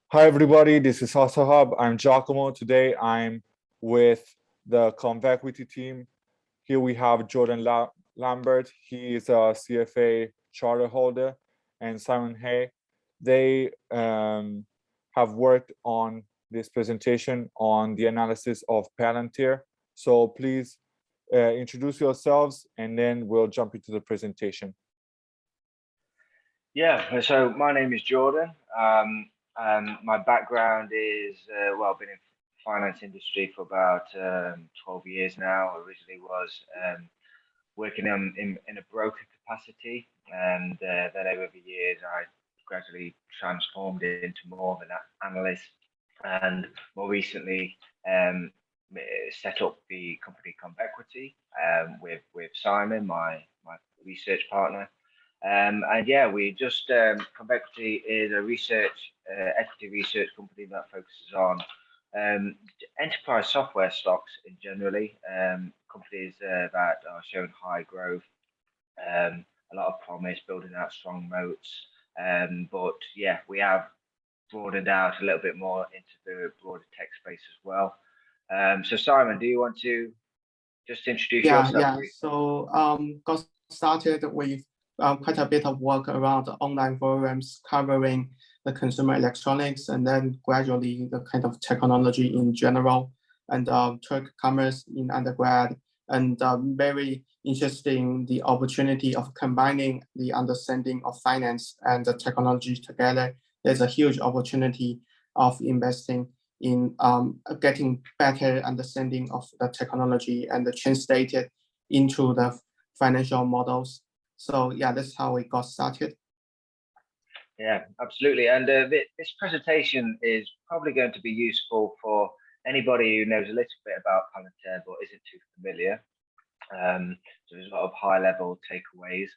Hi, everybody. This is Hustle Hub. I'm Giacomo. Today, I'm with the Convequity team. Here we have Jordan Lambert. He is a CFA charter holder, and Simon Hay. They have worked on this presentation on the analysis of Palantir. So please introduce yourselves, and then we'll jump into the presentation. Yeah, so my name is Jordan. My background is, I've been in finance industry for about 12 years now. Originally was working in a broker capacity, and then over the years I gradually transformed it into more of an analyst, and more recently set up the company Convequity with Simon, my research partner. And yeah, we just Convequity is a equity research company that focuses on enterprise software stocks in generally, companies that are showing high growth, a lot of promise, building out strong moats. But yeah, we have broadened out a little bit more into the broader tech space as well. So Simon, do you want to just introduce yourself? Yeah. So got started with quite a bit of work around online forums covering the consumer electronics, and then gradually the kind of technology in general, and took commerce in undergrad, and very interesting the opportunity of combining the understanding of finance and the technology together. There's a huge opportunity of investing in getting better understanding of the technology and translate it into the financial models. So yeah, that's how we got started. Yeah, absolutely. And this presentation is probably going to be useful for anybody who knows a little bit about Palantir but isn't too familiar. So there's a lot of high-level takeaways,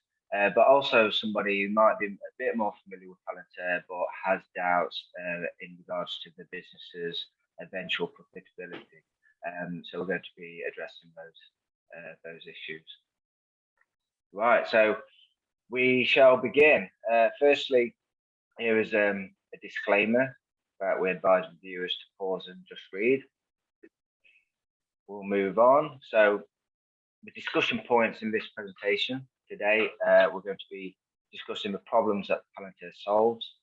but also somebody who might be a bit more familiar with Palantir but has doubts in regards to the business's eventual profitability. So we're going to be addressing those issues. Right, so we shall begin. Firstly, here is a disclaimer that we advise viewers to pause and just read. We'll move on. So the discussion points in this presentation today, we're going to be discussing the problems that Palantir solves,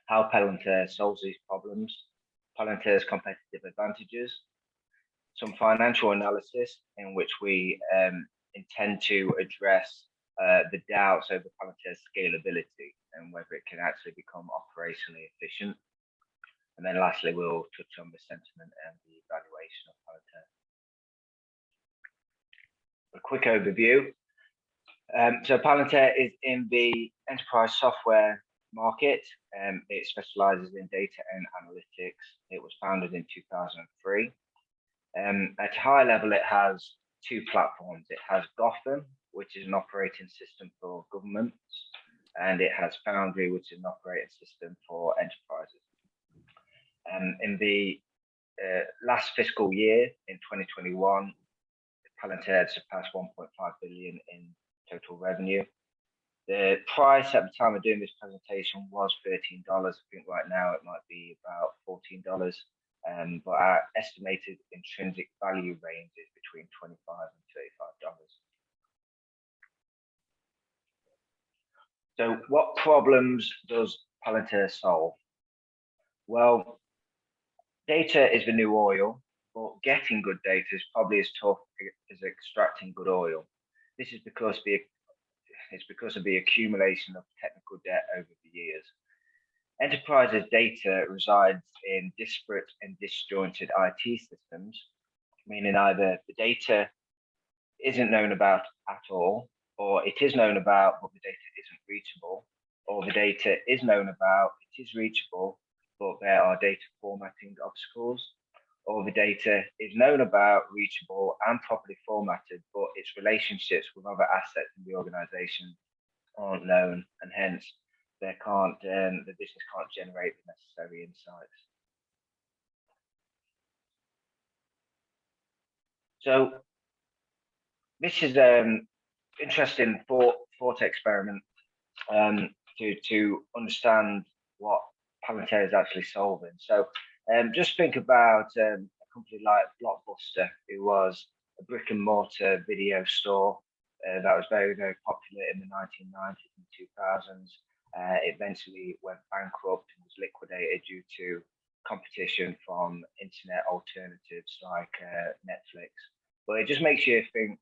how Palantir solves these problems, Palantir's competitive advantages, some financial analysis in which we intend to address the doubts over Palantir's scalability and whether it can actually become operationally efficient. And then lastly, we'll touch on the sentiment and the valuation of Palantir. A quick overview. So Palantir is in the enterprise software market. It specializes in data and analytics. It was founded in 2003. At a high level, it has two platforms. It has Gotham, which is an operating system for governments, and it has Foundry, which is an operating system for enterprises. In the last fiscal year, in 2021, Palantir had surpassed 1.5 billion in total revenue. The price at the time of doing this presentation was $13. I think right now it might be about $14. But our estimated intrinsic value range is between $25 and $35. So what problems does Palantir solve? Well, data is the new oil, but getting good data is probably as tough as extracting good oil. This is because of the accumulation of technical debt over the years. Enterprises' data resides in disparate and disjointed IT systems, meaning either the data isn't known about at all, or it is known about, but the data isn't reachable, or the data is known about, it is reachable, but there are data formatting obstacles, or the data is known about, reachable, and properly formatted, but its relationships with other assets in the organization aren't known, and hence the business can't generate the necessary insights. So this is an interesting thought experiment to understand what Palantir is actually solving. So just think about a company like Blockbuster, who was a brick and mortar video store that was very, very popular in the 1990s and 2000s. It eventually went bankrupt and was liquidated due to competition from internet alternatives like Netflix. But it just makes you think,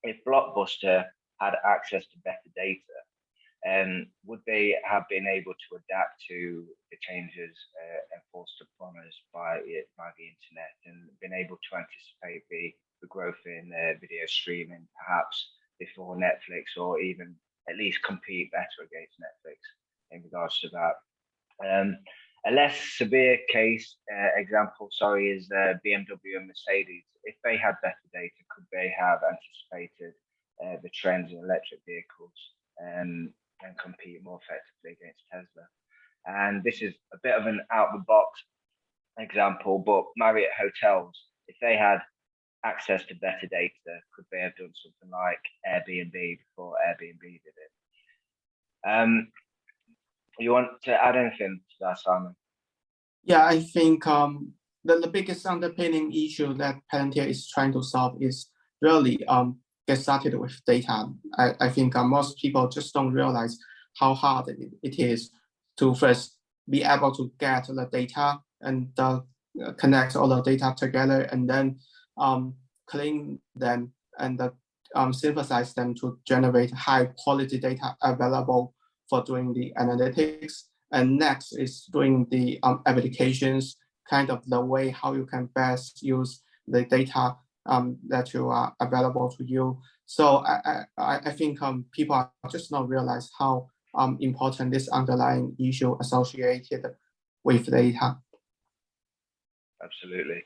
if Blockbuster had access to better data, would they have been able to adapt to the changes enforced upon us by the internet, and been able to anticipate the growth in video streaming, perhaps before Netflix, or even at least compete better against Netflix in regards to that? A less severe case example, is BMW and Mercedes. If they had better data, could they have anticipated the trends in electric vehicles and compete more effectively against Tesla? And this is a bit of an out-of-the-box example, but Marriott Hotels, if they had access to better data, could they have done something like Airbnb before Airbnb did it? You want to add anything to that, Simon? Yeah, I think the biggest underpinning issue that Palantir is trying to solve is really get started with data. I think most people just don't realize how hard it is to first be able to get the data and connect all the data together, and then clean them and synthesize them to generate high quality data available for doing the analytics. And next is doing the applications, kind of the way how you can best use the data that you are available to you. So I think people are just not realize how important this underlying issue associated with data. Absolutely.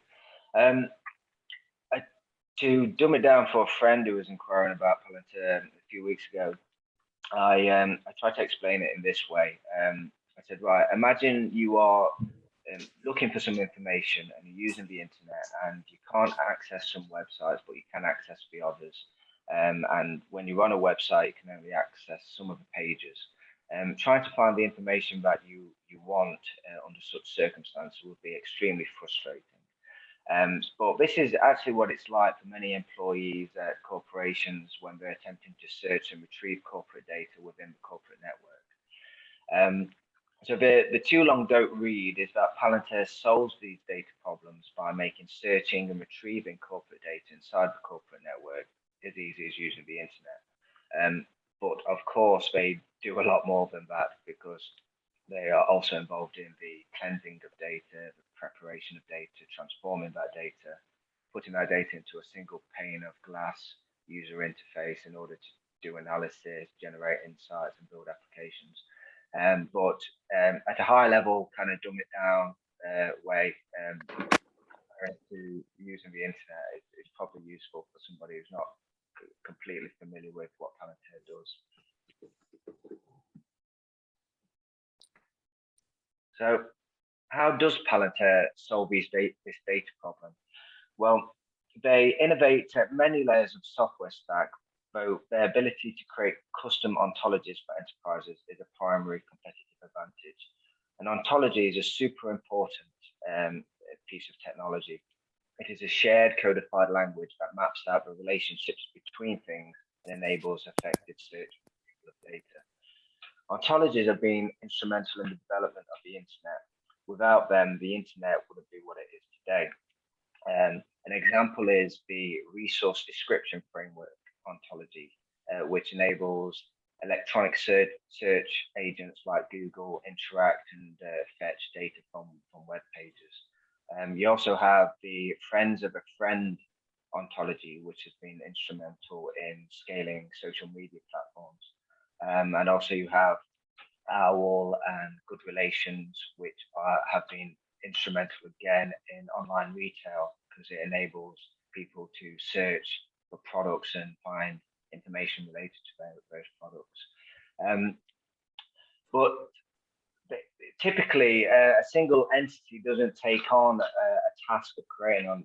To dumb it down for a friend who was inquiring about Palantir a few weeks ago, I tried to explain it in this way. I said, right, imagine you are looking for some information and you're using the internet, and you can't access some websites, but you can access the others. And when you run a website, you can only access some of the pages. Trying to find the information that you want under such circumstances would be extremely frustrating. But this is actually what it's like for many employees at corporations when they're attempting to search and retrieve corporate data within the corporate network. So the too long don't read is that Palantir solves these data problems by making searching and retrieving corporate data inside the corporate network as easy as using the internet. But of course, they do a lot more than that, because they are also involved in the cleansing of data, the preparation of data, transforming that data, putting that data into a single pane of glass user interface in order to do analysis, generate insights, and build applications. But at a high level, kind of dumb it down way, to using the internet is probably useful for somebody who's not completely familiar with what Palantir does. So how does Palantir solve this data problem? Well, they innovate at many layers of software stack, though their ability to create custom ontologies for enterprises is a primary competitive advantage. An ontology is a super important piece of technology. It is a shared codified language that maps out the relationships between things and enables effective search of data. Ontologies have been instrumental in the development of the internet. Without them, the internet wouldn't be what it is today. An example is the resource description framework ontology, which enables electronic search agents like Google interact and fetch data from web pages. You also have the Friends of a Friend ontology, which has been instrumental in scaling social media platforms. And also you have OWL and Good Relations, which have been instrumental again in online retail, because it enables people to search for products and find information related to those products. But typically, a single entity doesn't take on a task of creating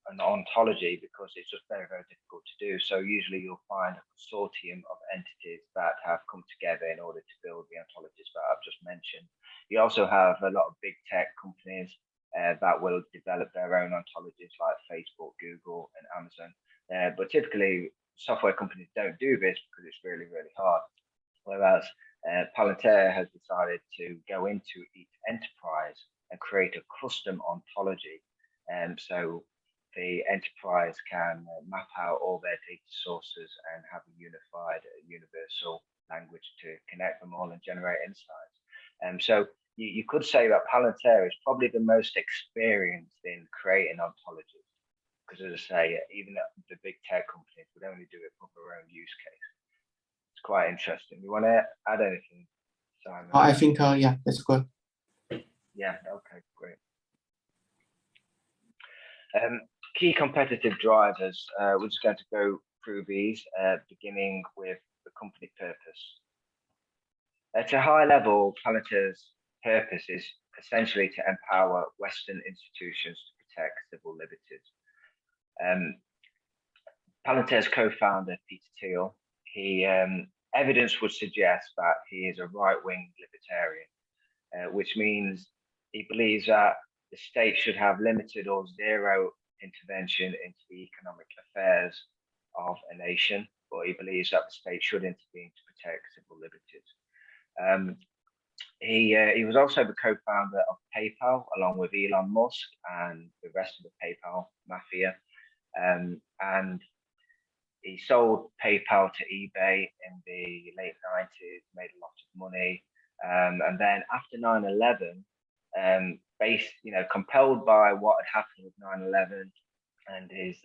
an ontology because it's just very, very difficult to do. So usually you'll find a consortium of entities that have come together in order to build the ontologies that I've just mentioned. You also have a lot of big tech companies that will develop their own ontologies like Facebook, Google, and Amazon. But typically, software companies don't do this because it's really, really hard. Whereas Palantir has decided to go into each enterprise and create a custom ontology. So the enterprise can map out all their data sources and have a unified, universal language to connect them all and generate insights. So you could say that Palantir is probably the most experienced in creating ontologies, because as I say, even the big tech companies would only do it for their own use case. It's quite interesting. You want to add anything, Simon? I think, yeah, that's good. Yeah, okay, great. Key competitive drivers, we're just going to go through these, beginning with the company purpose. At a high level, Palantir's purpose is essentially to empower Western institutions to protect civil liberties. Palantir's co-founder, Peter Thiel, evidence would suggest that he is a right-wing libertarian, which means he believes that the state should have limited or zero intervention into the economic affairs of a nation, but he believes that the state should intervene to protect civil liberties. He was also the co-founder of PayPal, along with Elon Musk and the rest of the PayPal mafia. And he sold PayPal to eBay in the late 90s, made a lot of money. And then after 9/11, compelled by what had happened with 9/11 and his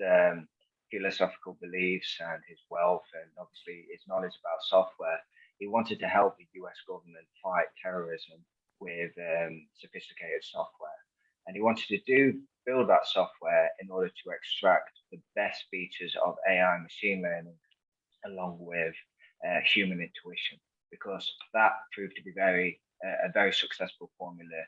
philosophical beliefs and his wealth and obviously his knowledge about software, he wanted to help the US government fight terrorism with sophisticated software. And he wanted to build that software in order to extract the best features of AI machine learning along with human intuition, because that proved to be a very successful formula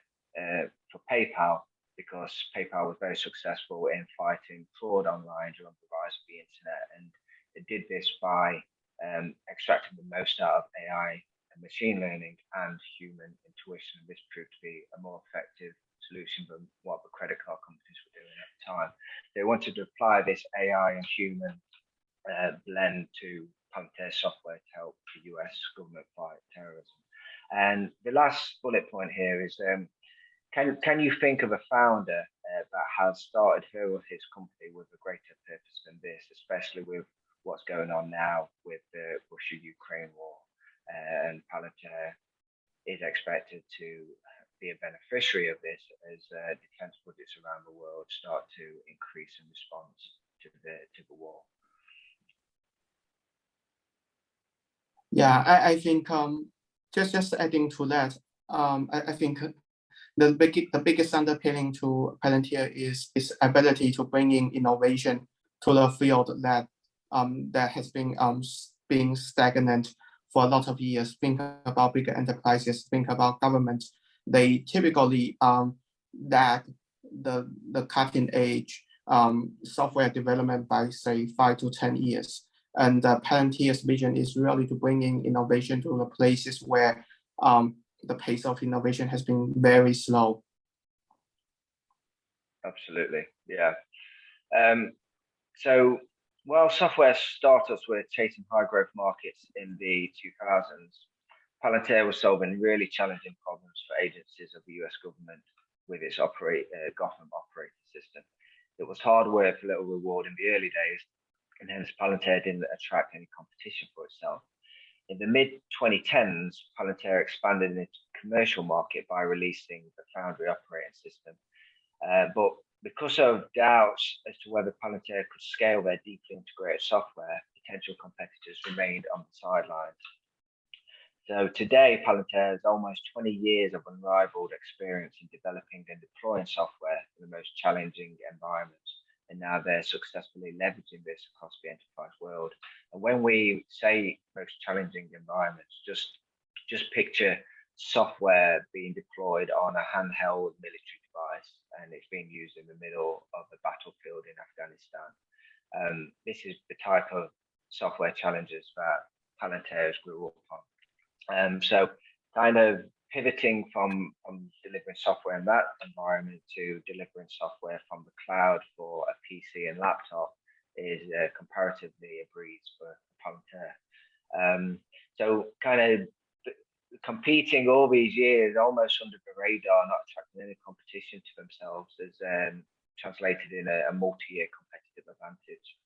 for PayPal, because PayPal was very successful in fighting fraud online during the rise of the internet. And it did this by extracting the most out of AI and machine learning and human intuition. And this proved to be a more effective solution than what the credit card companies were doing at the time. They wanted to apply this AI and human blend to Palantir software to help the US government fight terrorism. And the last bullet point here is, can you think of a founder that has started her or his company with a greater purpose than this, especially with what's going on now with the Russia-Ukraine war? And Palantir is expected to be a beneficiary of this as defense budgets around the world start to increase in response to the war. Yeah, I think just adding to that, I think the biggest underpinning to Palantir is its ability to bring in innovation to the field that has been being stagnant for a lot of years. Think about bigger enterprises, think about governments. They typically that the cutting edge software development by say 5 to 10 years. And Palantir's vision is really to bring in innovation to the places where the pace of innovation has been very slow. Absolutely, yeah. So while software startups were chasing high growth markets in the 2000s, Palantir was solving really challenging problems for agencies of the US government with its Gotham operating system. It was hard work for little reward in the early days, and hence Palantir didn't attract any competition for itself. In the mid-2010s, Palantir expanded into the commercial market by releasing the Foundry operating system. But because of doubts as to whether Palantir could scale their deeply integrated software, potential competitors remained on the sidelines. So today, Palantir has almost 20 years of unrivaled experience in developing and deploying software in the most challenging environments. And now they're successfully leveraging this across the enterprise world. And when we say most challenging environments, just picture software being deployed on a handheld military device and it's being used in the middle of the battlefield in Afghanistan. This is the type of software challenges that Palantir grew up on. So kind of pivoting from delivering software in that environment to delivering software from the cloud for a PC and laptop is comparatively a breeze for Palantir. So kind of competing all these years almost under the radar, not attracting any competition to themselves, has translated in a multi-year competitive advantage.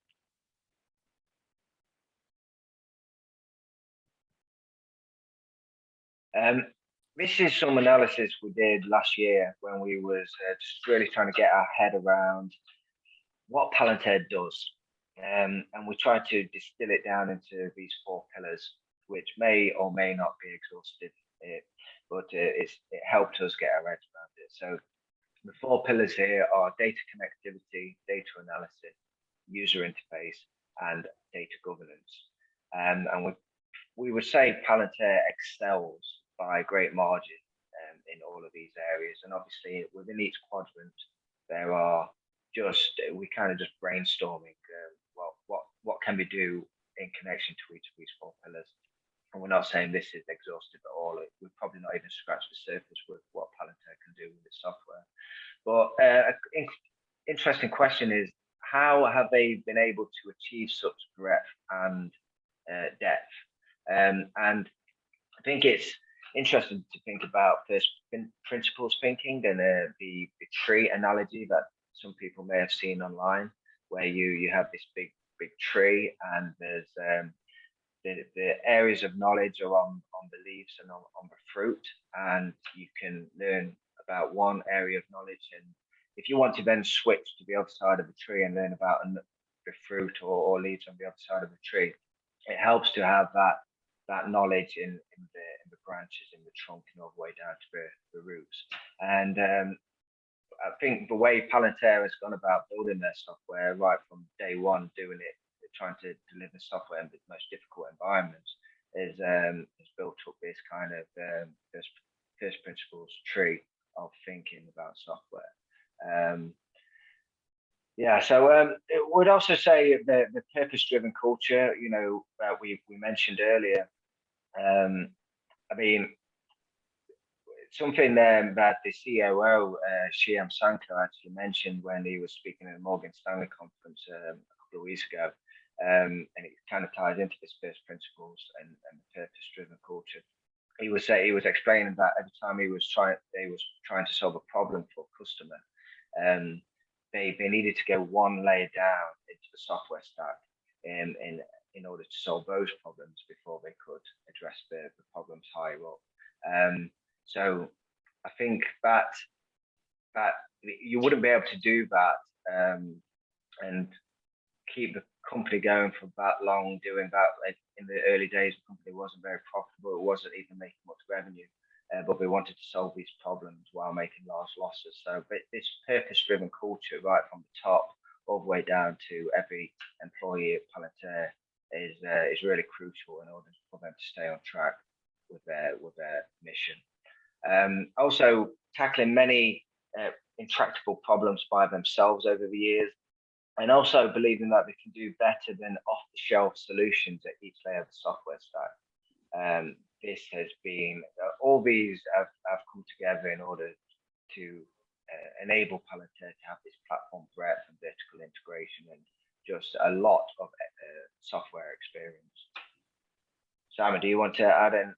This is some analysis we did last year when we was just really trying to get our head around what Palantir does. And we tried to distill it down into these 4 pillars, which may or may not be exhaustive, but it helped us get our heads around it. So the 4 pillars here are data connectivity, data analysis, user interface, and data governance. And we would say Palantir excels by a great margin in all of these areas. And obviously within each quadrant, there are we kind of just brainstorming, what can we do in connection to each of these 4 pillars? And we're not saying this is exhaustive at all. We've probably not even scratched the surface with what Palantir can do with its software. But an interesting question is, how have they been able to achieve such breadth and depth? And I think it's interesting to think about first principles thinking and the tree analogy that some people may have seen online, where you have this big tree, and there's the areas of knowledge are on the leaves and on the fruit, and you can learn about one area of knowledge, and if you want to then switch to the other side of the tree and learn about the fruit or leaves on the other side of the tree, it helps to have that knowledge in the branches, in the trunk, and all the way down to the roots. And I think the way Palantir has gone about building their software right from day one, doing it, trying to deliver software in the most difficult environments, is built up this kind of first principles tree of thinking about software. So it would also say the purpose-driven culture, that we mentioned earlier. I mean, something that the COO, Shyam Sankar, actually mentioned when he was speaking at the Morgan Stanley conference a couple of weeks ago, and it kind of ties into this first principles and the purpose-driven culture. He was explaining that every time they was trying to solve a problem for a customer, they needed to go one layer down into the software stack in order to solve those problems before they could address the problems higher up. So I think that you wouldn't be able to do that and keep the company going for that long doing that. In the early days, the company wasn't very profitable. It wasn't even making much revenue, but we wanted to solve these problems while making large losses. So this purpose-driven culture, right from the top all the way down to every employee at Palantir, is really crucial in order for them to stay on track with their mission. Also tackling many intractable problems by themselves over the years, and also believing that they can do better than off-the-shelf solutions at each layer of the software stack. This has been, all these have come together in order to enable Palantir to have this platform breadth and vertical integration and just a lot of software experience. Simon, do you want to add in?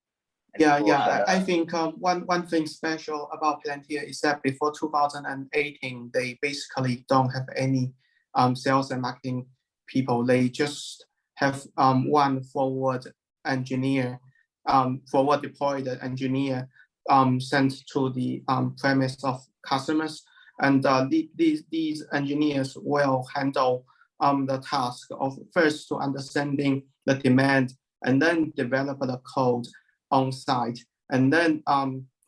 I think one thing special about Palantir is that before 2018, they basically don't have any sales and marketing people. They just have one forward deployed engineer sent to the premise of customers, and these engineers will handle the task of first to understanding the demand, and then develop the code on site, and then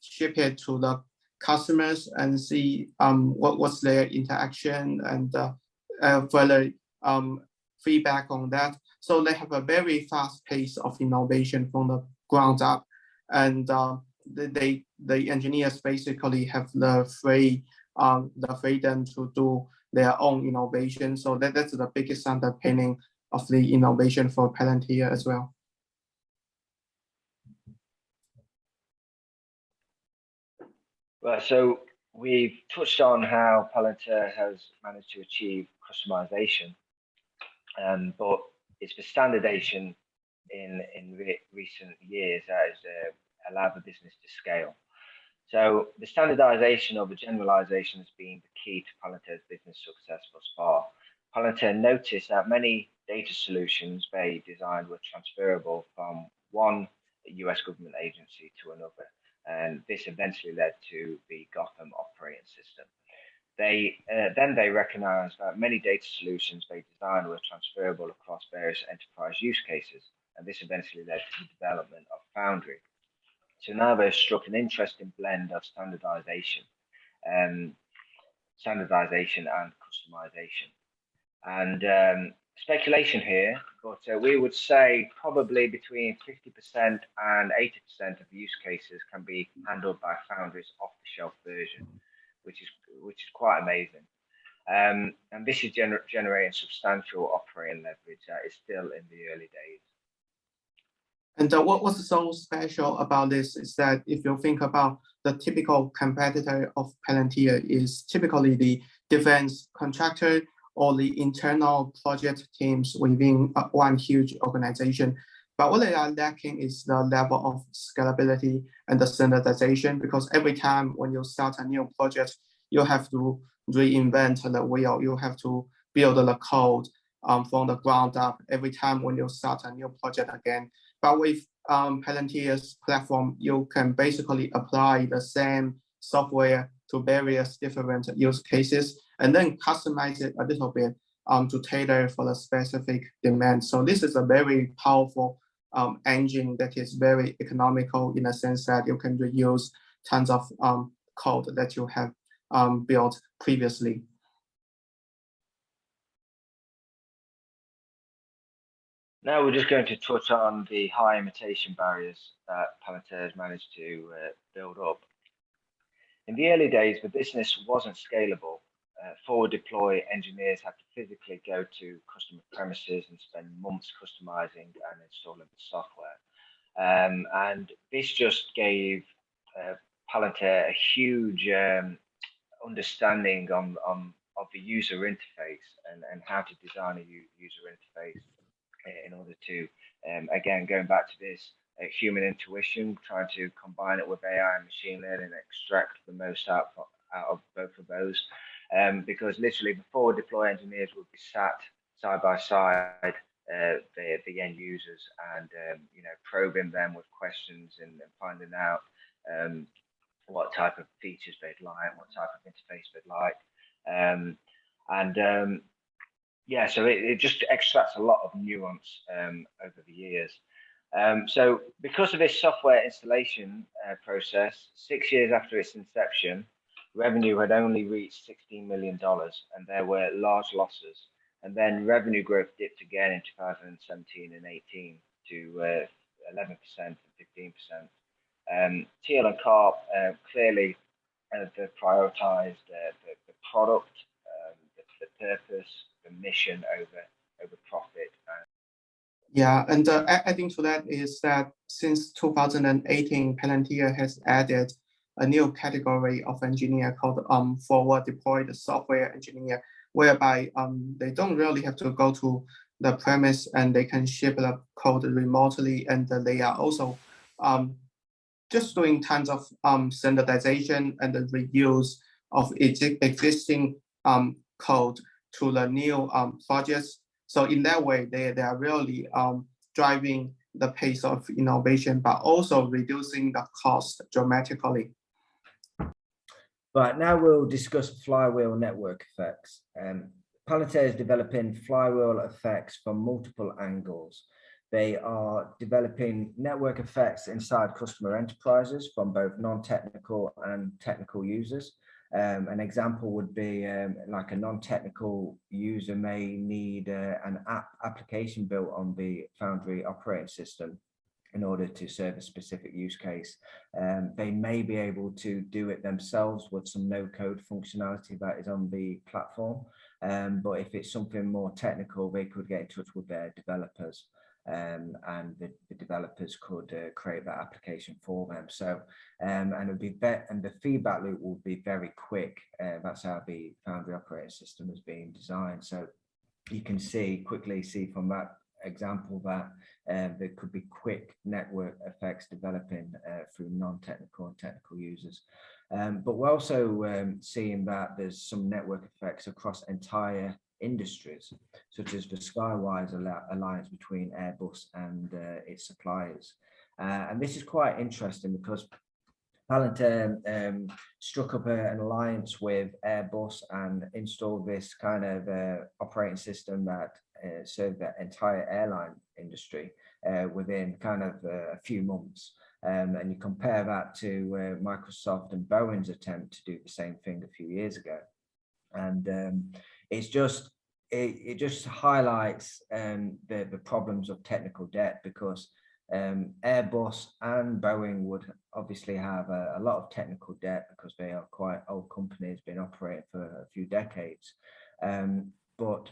ship it to the customers and see what's their interaction and further feedback on that. So they have a very fast pace of innovation from the ground up, and the engineers basically have the free the freedom to do their own innovation. So that's the biggest underpinning of the innovation for Palantir as well. Right, so we've touched on how Palantir has managed to achieve customization, but it's the standardization in recent years that has allowed the business to scale. So the standardization or the generalization has been the key to Palantir's business success thus far. Palantir noticed that many data solutions they designed were transferable from one US government agency to another, and this eventually led to the Gotham operating system. Then they recognized that many data solutions they designed were transferable across various enterprise use cases, and this eventually led to the development of Foundry. So now they've struck an interesting blend of standardization and customization. And speculation here, but we would say probably between 50% and 80% of use cases can be handled by Foundry's off-the-shelf version, which is quite amazing. And this is generating substantial operating leverage that is still in the early days. And what's so special about this is that if you think about the typical competitor of Palantir is typically the defense contractor or the internal project teams within one huge organization. But what they are lacking is the level of scalability and the standardization, because every time when you start a new project, you have to reinvent the wheel. You have to build the code from the ground up every time when you start a new project again. But with Palantir's platform, you can basically apply the same software to various different use cases and then customize it a little bit to tailor for the specific demand. So this is a very powerful engine that is very economical in the sense that you can reuse tons of code that you have built previously. Now we're just going to touch on the high imitation barriers that Palantir has managed to build up. In the early days, the business wasn't scalable. Forward deploy engineers had to physically go to customer premises and spend months customizing and installing the software. And this just gave Palantir a huge understanding of the user interface and how to design a user interface in order to, again, going back to this human intuition, trying to combine it with AI and machine learning and extract the most out of both of those. Because literally the forward deploy engineers would be sat side by side the end users and probing them with questions and finding out what type of features they'd like, what type of interface they'd like. Yeah, so it just extracts a lot of nuance over the years. So because of this software installation process, 6 years after its inception, revenue had only reached $16 million and there were large losses. And then revenue growth dipped again in 2017 and 18 to 11% and 15%. Teal and Karp clearly they've prioritized the product, the purpose, the mission over profit. Yeah, and adding to that is that since 2018, Palantir has added a new category of engineer called forward deployed software engineer, whereby they don't really have to go to the premise and they can ship the code remotely, and they are also just doing tons of standardization and the reuse of existing code to the new projects. So in that way, they are really driving the pace of innovation, but also reducing the cost dramatically. Right, now we'll discuss flywheel network effects. Palantir is developing flywheel effects from multiple angles. They are developing network effects inside customer enterprises from both non-technical and technical users. An example would be like a non-technical user may need an application built on the Foundry operating system. in order to serve a specific use case. They may be able to do it themselves with some no-code functionality that is on the platform. But if it's something more technical, they could get in touch with their developers, and the developers could create that application for them. So, and it would be and the feedback loop will be very quick. That's how the Foundry operating system is being designed. So you can quickly see from that example that there could be quick network effects developing through non-technical and technical users. But we're also seeing that there's some network effects across entire industries, such as the Skywise alliance between Airbus and its suppliers. And this is quite interesting because Palantir struck up an alliance with Airbus and installed this kind of operating system that served the entire airline industry within kind of a few months. And you compare that to Microsoft and Boeing's attempt to do the same thing a few years ago. And it just highlights the problems of technical debt, because Airbus and Boeing would obviously have a lot of technical debt because they are quite old companies, been operating for a few decades. But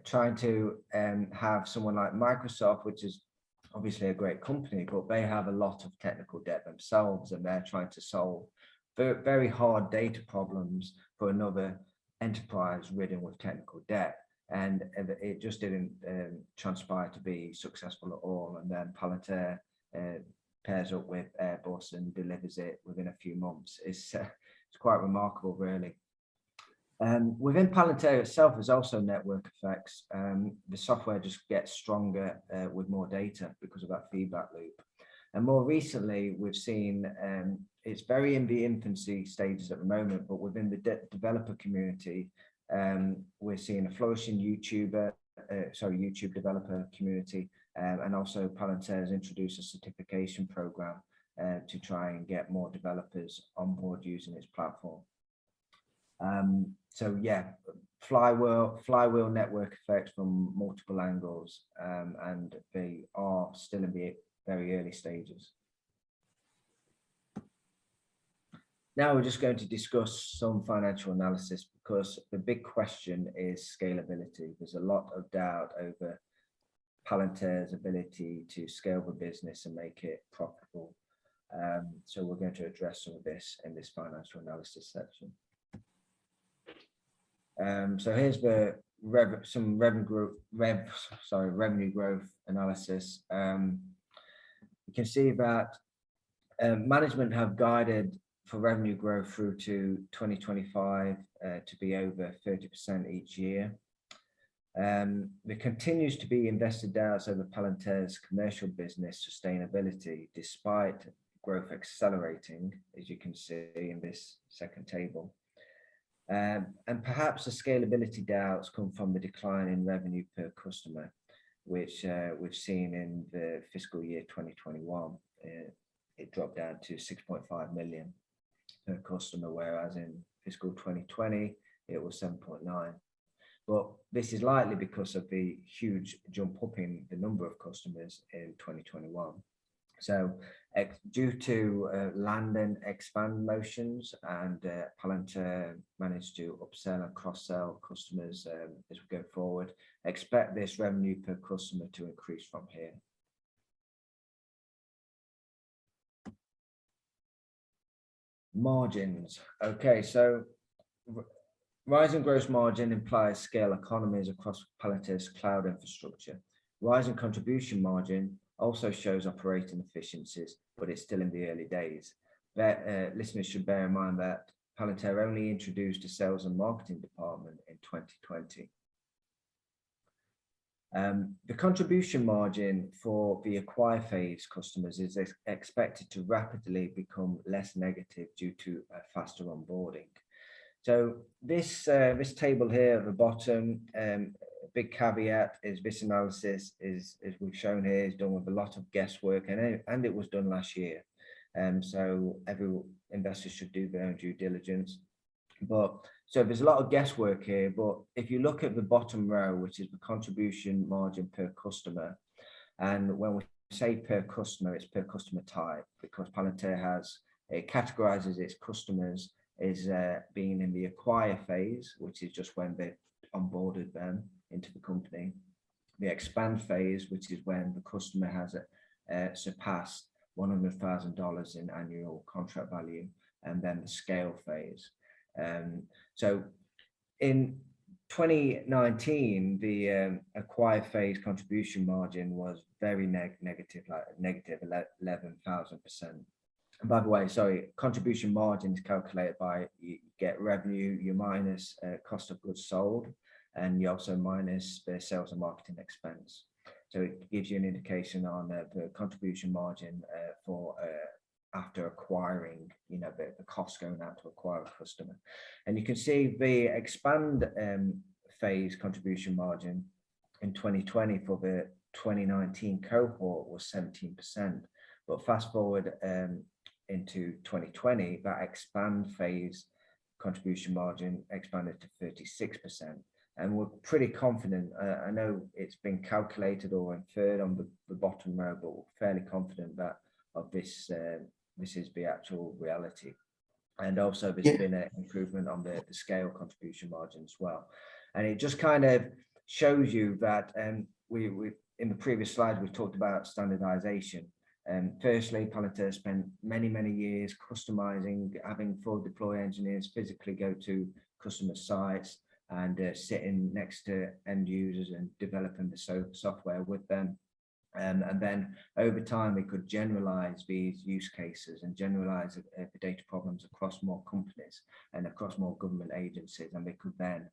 trying to have someone like Microsoft, which is obviously a great company, but they have a lot of technical debt themselves, and they're trying to solve very hard data problems for another enterprise ridden with technical debt. And it just didn't transpire to be successful at all. And then Palantir pairs up with Airbus and delivers it within a few months. It's quite remarkable, really. Within Palantir itself, there's also network effects. The software just gets stronger with more data because of that feedback loop. And more recently, we've seen it's very in the infancy stages at the moment, but within the developer community, we're seeing a flourishing YouTube developer community, and also Palantir has introduced a certification program to try and get more developers on board using its platform. So yeah, flywheel network effects from multiple angles, and they are still in the very early stages. Now we're just going to discuss some financial analysis, because the big question is scalability. There's a lot of doubt over Palantir's ability to scale the business and make it profitable. So we're going to address some of this in this financial analysis section. So here's the revenue growth analysis. You can see that management have guided for revenue growth through to 2025 to be over 30% each year. There continues to be invested doubts over Palantir's commercial business sustainability, despite growth accelerating, as you can see in this second table. And perhaps the scalability doubts come from the decline in revenue per customer, which we've seen in the fiscal year 2021. It dropped down to 6.5 million per customer, whereas in fiscal 2020, it was 7.9. But this is likely because of the huge jump up in the number of customers in 2021. So due to land and expand motions, and Palantir managed to upsell and cross-sell customers as we go forward, expect this revenue per customer to increase from here. Margins. Okay, so rising gross margin implies scale economies across Palantir's cloud infrastructure. Rising contribution margin also shows operating efficiencies, but it's still in the early days. Listeners should bear in mind that Palantir only introduced a sales and marketing department in 2020. The contribution margin for the acquire phase customers is expected to rapidly become less negative due to a faster onboarding. So this table here at the bottom, big caveat is this analysis is, as we've shown here, is done with a lot of guesswork, and it was done last year. So every investor should do their own due diligence. But so there's a lot of guesswork here, but if you look at the bottom row, which is the contribution margin per customer, and when we say per customer, it's per customer type, because Palantir it categorizes its customers as being in the acquire phase, which is just when they've onboarded them into the company, the expand phase, which is when the customer has surpassed $100,000 in annual contract value, and then the scale phase. So in 2019, the acquire phase contribution margin was very negative, like negative 11,000%. And by the way, sorry, contribution margin is calculated by you get revenue, you minus cost of goods sold, and you also minus the sales and marketing expense. So it gives you an indication on the contribution margin for after acquiring, the cost going out to acquire a customer. And you can see the expand phase contribution margin in 2020 for the 2019 cohort was 17%. But fast forward into 2020, that expand phase contribution margin expanded to 36%. And we're pretty confident, I know it's been calculated or inferred on the bottom row, but we're fairly confident that of this is the actual reality. And also there's been an improvement on the scale contribution margin as well. And it just kind of shows you that we in the previous slides, we talked about standardization. Firstly, Palantir spent many years customizing, having full deploy engineers physically go to customer sites and sitting next to end users and developing the software with them. And then over time, we could generalize these use cases and generalize the data problems across more companies and across more government agencies. And we could then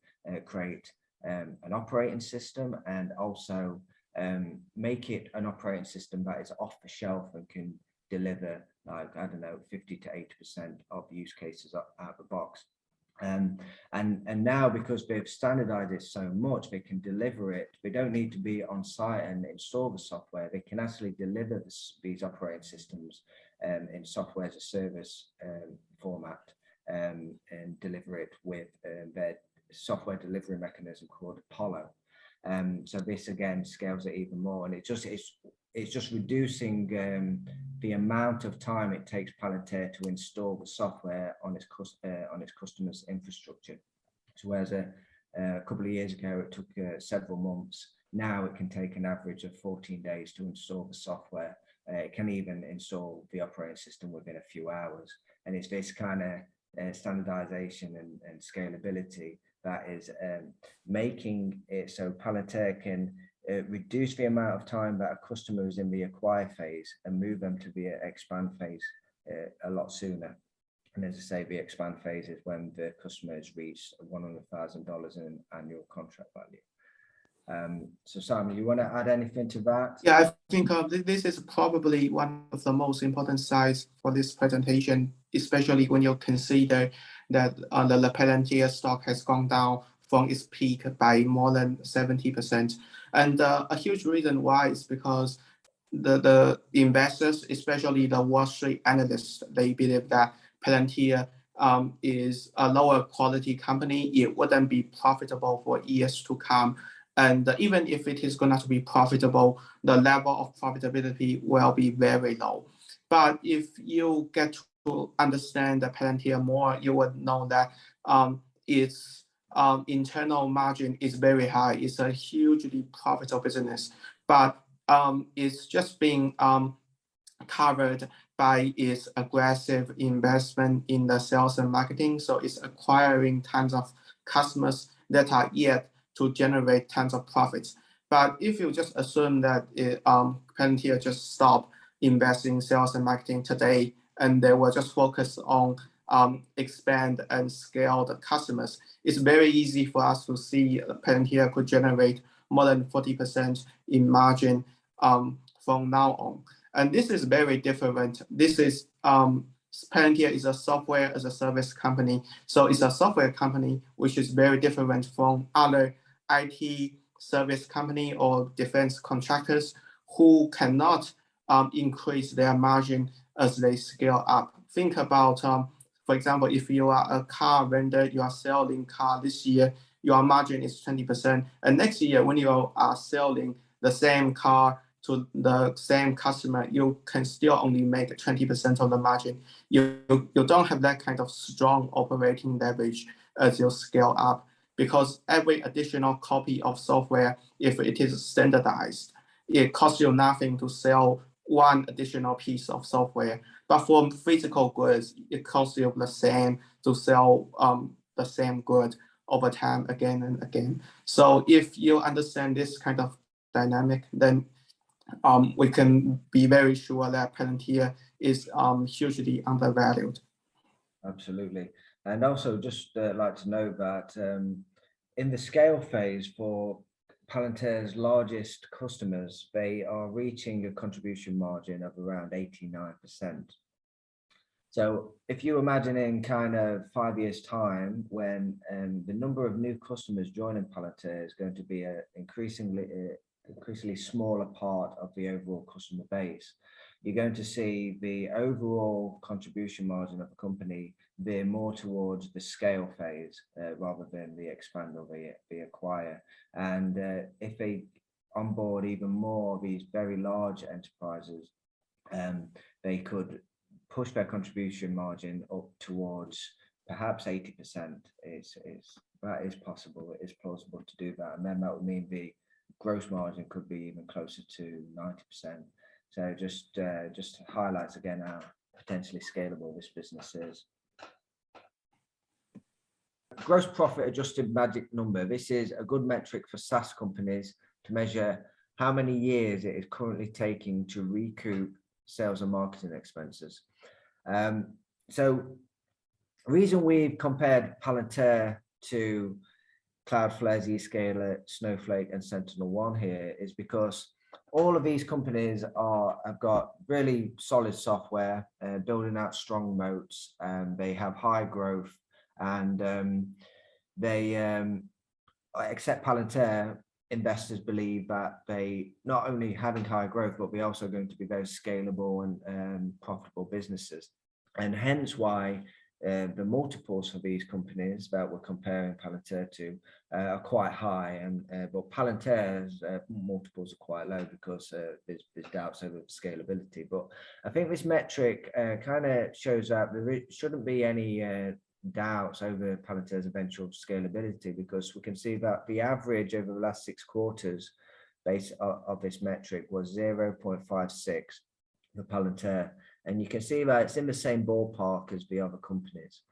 create an operating system and also make it an operating system that is off the shelf and can deliver, like, 50 to 80% of use cases out of the box. And now, because they've standardized it so much, they can deliver it. They don't need to be on site and install the software. They can actually deliver these operating systems in software as a service format and deliver it with their software delivery mechanism called Apollo. So this again scales it even more, and it's just reducing the amount of time it takes Palantir to install the software on its customers' infrastructure. So whereas a couple of years ago it took several months, now it can take an average of 14 days to install the software. It can even install the operating system within a few hours, and it's this kind of standardization and scalability that is making it so Palantir can reduce the amount of time that a customer is in the acquire phase and move them to the expand phase a lot sooner. And as I say, the expand phase is when the customer has reached $100,000 in annual contract value. So Simon, you want to add anything to that? Yeah, I think this is probably one of the most important slides for this presentation, especially when you consider that the Palantir stock has gone down from its peak by more than 70%. And a huge reason why is because the investors, especially the Wall Street analysts, they believe that Palantir is a lower quality company. It wouldn't be profitable for years to come. And even if it is going to be profitable, the level of profitability will be very low. But if you get to understand the Palantir more, you would know that its internal margin is very high. It's a hugely profitable business, but it's just being covered by its aggressive investment in the sales and marketing. So it's acquiring tons of customers that are yet to generate tons of profits. But if you just assume that Palantir just stop investing in sales and marketing today, and they will just focus on expand and scale the customers, it's very easy for us to see Palantir could generate more than 40% in margin from now on. And this is very different. This is Palantir is a software as a service company. So it's a software company, which is very different from other IT service company or defense contractors who cannot increase their margin as they scale up. Think about, for example, if you are a car vendor, you are selling car this year, your margin is 20%. And next year, when you are selling the same car to the same customer, you can still only make 20% of the margin. You don't have that kind of strong operating leverage as you scale up, because every additional copy of software, if it is standardized, it costs you nothing to sell one additional piece of software. But for physical goods, it costs you the same to sell the same good over time again and again. So if you understand this kind of dynamic, then we can be very sure that Palantir is hugely undervalued. Absolutely. And also just like to note that in the scale phase for Palantir's largest customers, they are reaching a contribution margin of around 89%. So if you imagine in kind of 5 years' time, when the number of new customers joining Palantir is going to be an increasingly smaller part of the overall customer base, you're going to see the overall contribution margin of the company veer more towards the scale phase rather than the expand or the acquire. And if they onboard even more of these very large enterprises, they could push their contribution margin up towards perhaps 80%. That is possible. It is plausible to do that. And then that would mean the gross margin could be even closer to 90%. So just highlights again how potentially scalable this business is. Gross profit adjusted magic number. This is a good metric for SaaS companies to measure how many years it is currently taking to recoup sales and marketing expenses. So the reason we've compared Palantir to Cloudflare, Zscaler, Snowflake, and SentinelOne here is because all of these companies have got really solid software, building out strong moats, they have high growth, and except Palantir, investors believe that they not only having high growth, but they're also going to be very scalable and profitable businesses. And hence why the multiples for these companies that we're comparing Palantir to are quite high, but Palantir's multiples are quite low because there's doubts over scalability. But I think this metric kind of shows that there shouldn't be any doubts over Palantir's eventual scalability, because we can see that the average over the last 6 quarters base of this metric was 0.56 for Palantir, and you can see that it's in the same ballpark as the other companies.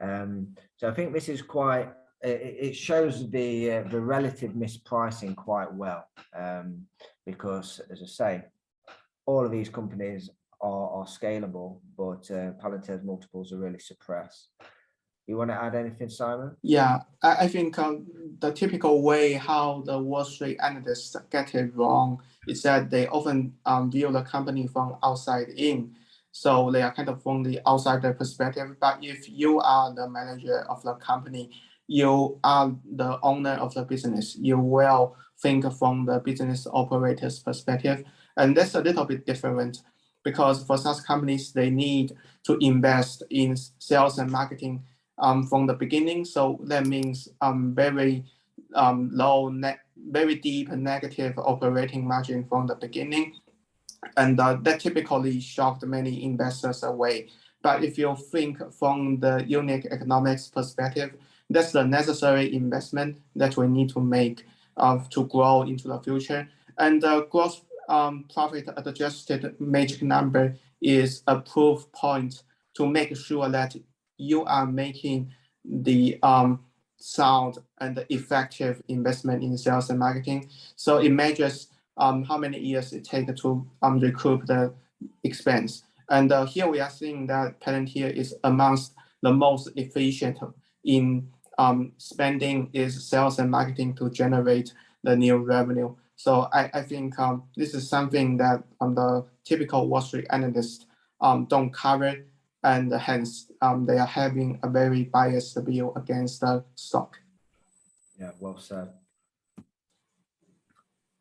So I think this is quite, it shows the relative mispricing quite well, because as I say, all of these companies are scalable, but Palantir's multiples are really suppressed. You want to add anything, Simon? Yeah, I think the typical way how the Wall Street analysts get it wrong is that they often view the company from outside in. So they are kind of from the outsider perspective. But if you are the manager of the company, you are the owner of the business, you will think from the business operator's perspective. And that's a little bit different, because for SaaS companies, they need to invest in sales and marketing from the beginning. So that means very very deep negative operating margin from the beginning. And that typically shocked many investors away. But if you think from the unit economics perspective, that's the necessary investment that we need to make to grow into the future. And the gross profit adjusted magic number is a proof point to make sure that you are making the sound and effective investment in sales and marketing. So it measures how many years it takes to recoup the expense. And here we are seeing that Palantir is amongst the most efficient in spending its sales and marketing to generate the new revenue. So I think this is something that the typical Wall Street analysts don't cover, and hence they are having a very biased view against the stock. Yeah, well said.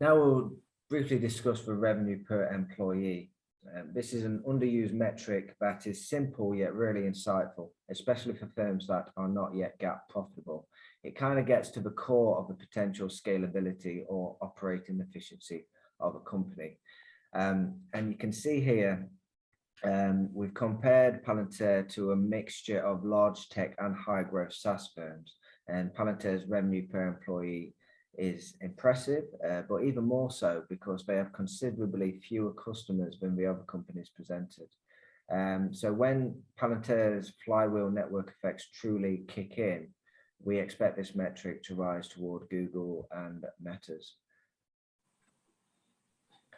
Now we'll briefly discuss the revenue per employee. This is an underused metric that is simple yet really insightful, especially for firms that are not yet GAAP profitable. It kind of gets to the core of the potential scalability or operating efficiency of a company. And you can see here, we've compared Palantir to a mixture of large tech and high growth SaaS firms, and Palantir's revenue per employee is impressive, but even more so because they have considerably fewer customers than the other companies presented. So when Palantir's flywheel network effects truly kick in, we expect this metric to rise toward Google and Meta's.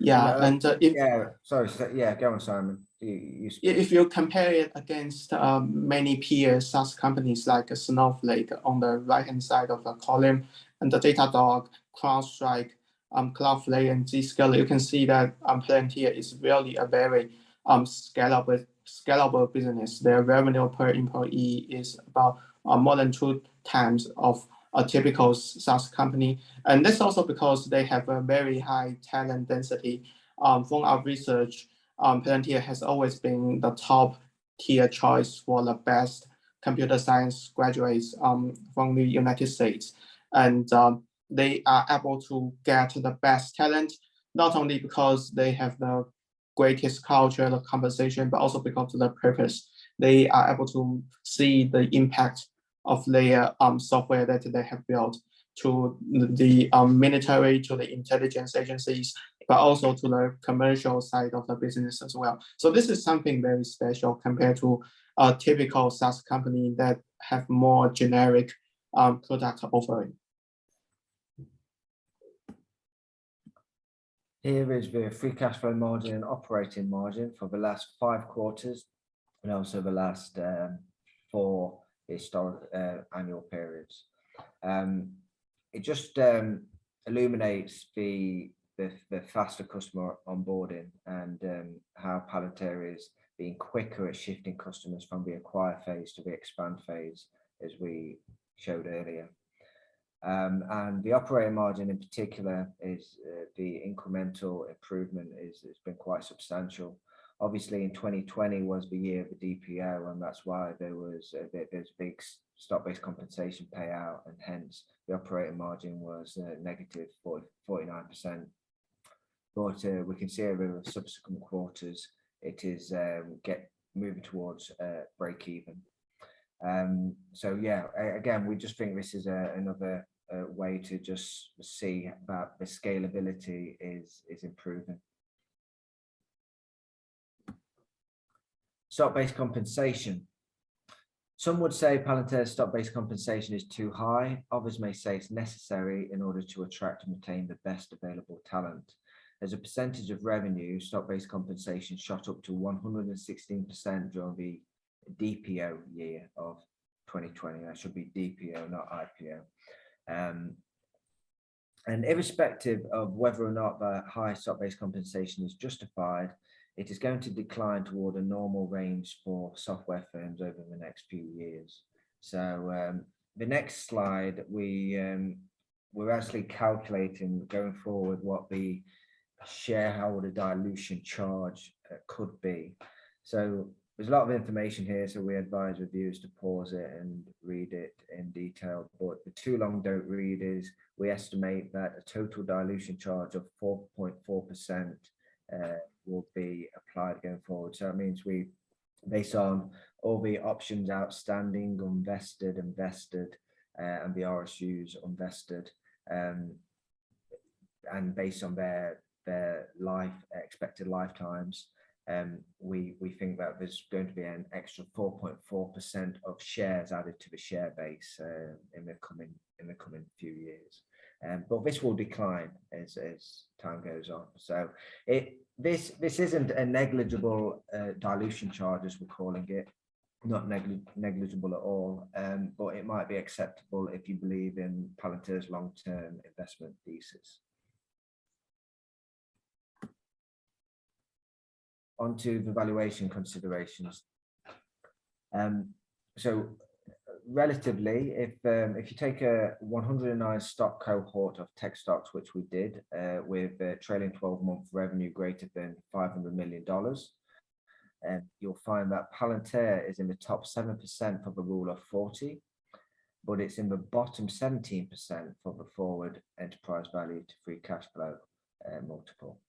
Yeah, and if go on, Simon. If you compare it against many peer SaaS companies like Snowflake on the right-hand side of the column, and the Datadog, CrowdStrike, Cloudflare, and Zscaler, you can see that Palantir is really a very scalable business. Their revenue per employee is about more than 2 times of a typical SaaS company. And that's also because they have a very high talent density. From our research, Palantir has always been the top tier choice for the best computer science graduates from the United States. And they are able to get the best talent, not only because they have the greatest culture, the compensation, but also because of the purpose. They are able to see the impact of their software that they have built to the military, to the intelligence agencies, but also to the commercial side of the business as well. So this is something very special compared to a typical SaaS company that have more generic product offering. Here is the free cash flow margin and operating margin for the last 5 quarters and also the last 4 historic annual periods. It just illuminates the faster customer onboarding and how Palantir is being quicker at shifting customers from the acquire phase to the expand phase, as we showed earlier. And the operating margin in particular is the incremental improvement has been quite substantial. Obviously, in 2020 was the year of the DPO, and that's why there's big stock-based compensation payout, and hence the operating margin was negative 49%. But we can see over the subsequent quarters, it is moving towards break even. So yeah, again, we just think this is another way to just see that the scalability is improving. Stock-based compensation. Some would say Palantir's stock-based compensation is too high. Others may say it's necessary in order to attract and retain the best available talent. As a percentage of revenue, stock-based compensation shot up to 116% during the DPO year of 2020. That should be DPO, not IPO. And irrespective of whether or not the high stock-based compensation is justified, it is going to decline toward a normal range for software firms over the next few years. So the next slide, we're actually calculating going forward what the shareholder dilution charge could be. So there's a lot of information here, so we advise reviewers to pause it and read it in detail. But the too long don't read is we estimate that a total dilution charge of 4.4% will be applied going forward. So that means we, based on all the options outstanding, unvested, invested, and the RSUs unvested, and based on their expected lifetimes, we think that there's going to be an extra 4.4% of shares added to the share base in the coming few years. But this will decline as time goes on. So this isn't a negligible dilution charge, as we're calling it, not negligible at all, but it might be acceptable if you believe in Palantir's long-term investment thesis. Onto the valuation considerations. So relatively, if you take a 109 stock cohort of tech stocks, which we did, with trailing 12-month revenue greater than $500 million, you'll find that Palantir is in the top 7% for the rule of 40, but it's in the bottom 17% for the forward enterprise value to free cash flow multiple.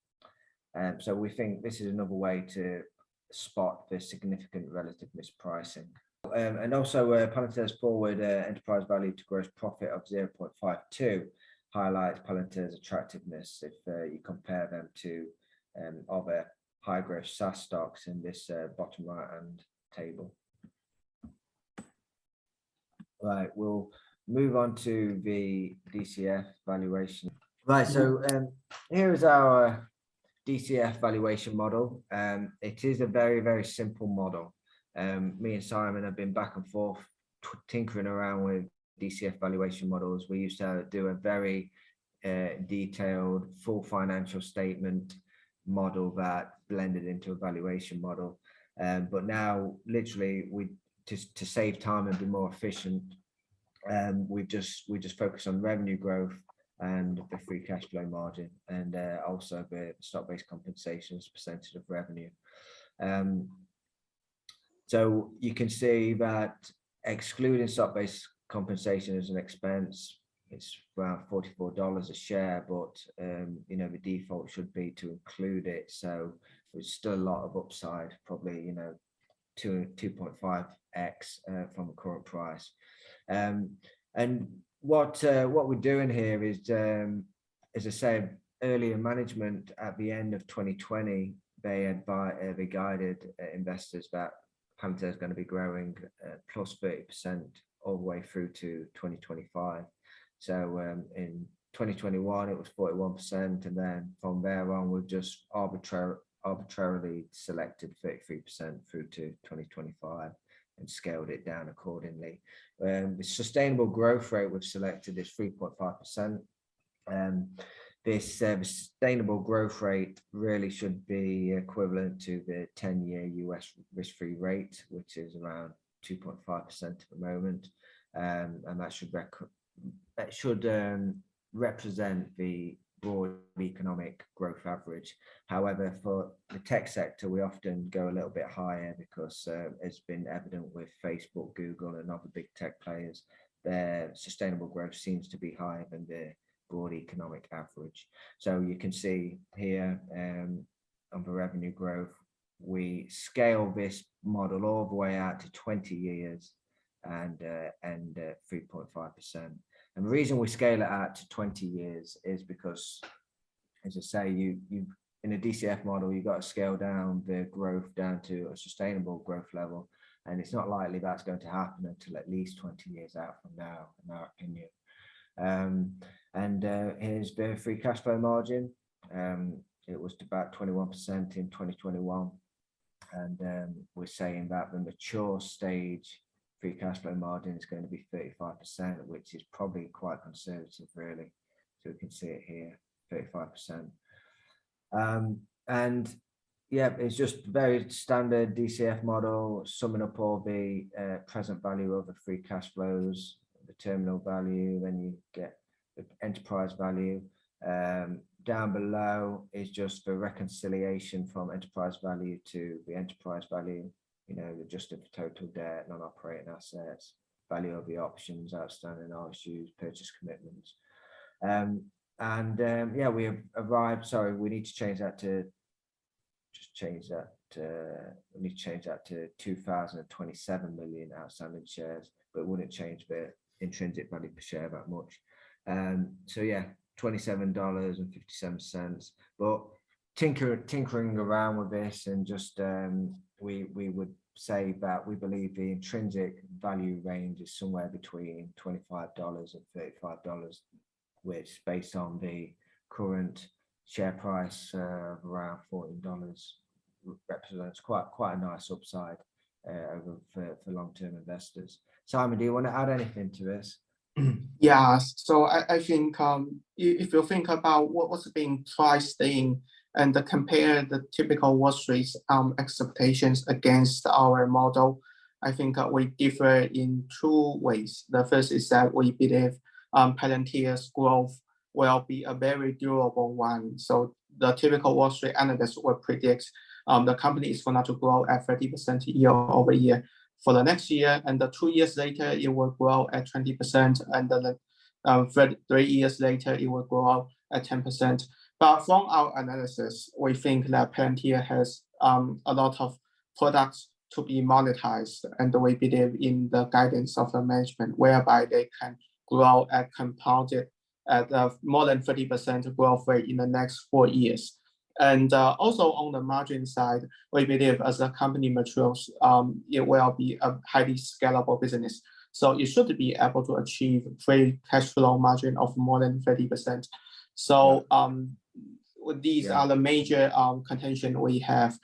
So we think this is another way to spot the significant relative mispricing. And also Palantir's forward enterprise value to gross profit of 0.52 highlights Palantir's attractiveness if you compare them to other high growth SaaS stocks in this bottom right hand table. Right, we'll move on to the DCF valuation. Right, so here is our DCF valuation model. It is a very, very simple model. Me and Simon have been back and forth tinkering around with DCF valuation models. We used to do a very detailed full financial statement model that blended into a valuation model. But now literally to save time and be more efficient, we just focus on revenue growth and the free cash flow margin, and also the stock-based compensation as percentage of revenue. So you can see that excluding stock-based compensation as an expense, it's around $44 a share, but you know, the default should be to include it. So there's still a lot of upside, probably, you know, 2.5x from the current price. And what we're doing here is, as I said earlier, management at the end of 2020, they guided investors that Palantir is going to be growing plus 30% all the way through to 2025. So in 2021 it was 41%, and then from there on we've just arbitrarily selected 33% through to 2025 and scaled it down accordingly. The sustainable growth rate we've selected is 3.5%. This sustainable growth rate really should be equivalent to the 10-year US risk-free rate, which is around 2.5% at the moment, and that should represent the broad economic growth average. However, for the tech sector, we often go a little bit higher because it's been evident with Facebook, Google, and other big tech players, their sustainable growth seems to be higher than the broad economic average. So you can see here on the revenue growth, we scale this model all the way out to 20 years and 3.5%. And the reason we scale it out to 20 years is because, as I say, you in a DCF model, you've got to scale down the growth down to a sustainable growth level. And it's not likely that's going to happen until at least 20 years out from now, in our opinion. Here's the free cash flow margin. It was about 21% in 2021. And we're saying that the mature stage free cash flow margin is going to be 35%, which is probably quite conservative, really. So we can see it here, 35%. And yeah, it's just very standard DCF model, summing up all the present value of the free cash flows, the terminal value, then you get the enterprise value. Down below is just the reconciliation from enterprise value to the enterprise value, you know, adjusted for total debt, non-operating assets, value of the options, outstanding RSUs, purchase commitments. Yeah, we have arrived, sorry, we need to change that to, we need to change that to 2,027 million outstanding shares, but it wouldn't change the intrinsic value per share that much. So yeah, $27.57, but tinkering around with this, and just we would say that we believe the intrinsic value range is somewhere between $25 and $35, which based on the current share price of around $14 represents quite a nice upside for long-term investors. Simon, do you want to add anything to this? Yeah, so I think if you think about what's being priced in and compare the typical Wall Street expectations against our model, I think we differ in two ways. The first is that we believe Palantir's growth will be a very durable one. So the typical Wall Street analysts will predict the company is going to grow at 30% year over year for the next year, and 2 years later it will grow at 20%, and then 3 years later it will grow at 10%. But from our analysis, we think that Palantir has a lot of products to be monetized, and we believe in the guidance of the management, whereby they can grow at compounded at more than 30% growth rate in the next 4 years. And also on the margin side, we believe as the company matures, it will be a highly scalable business. So it should be able to achieve free cash flow margin of more than 30%. So these are the major contention we have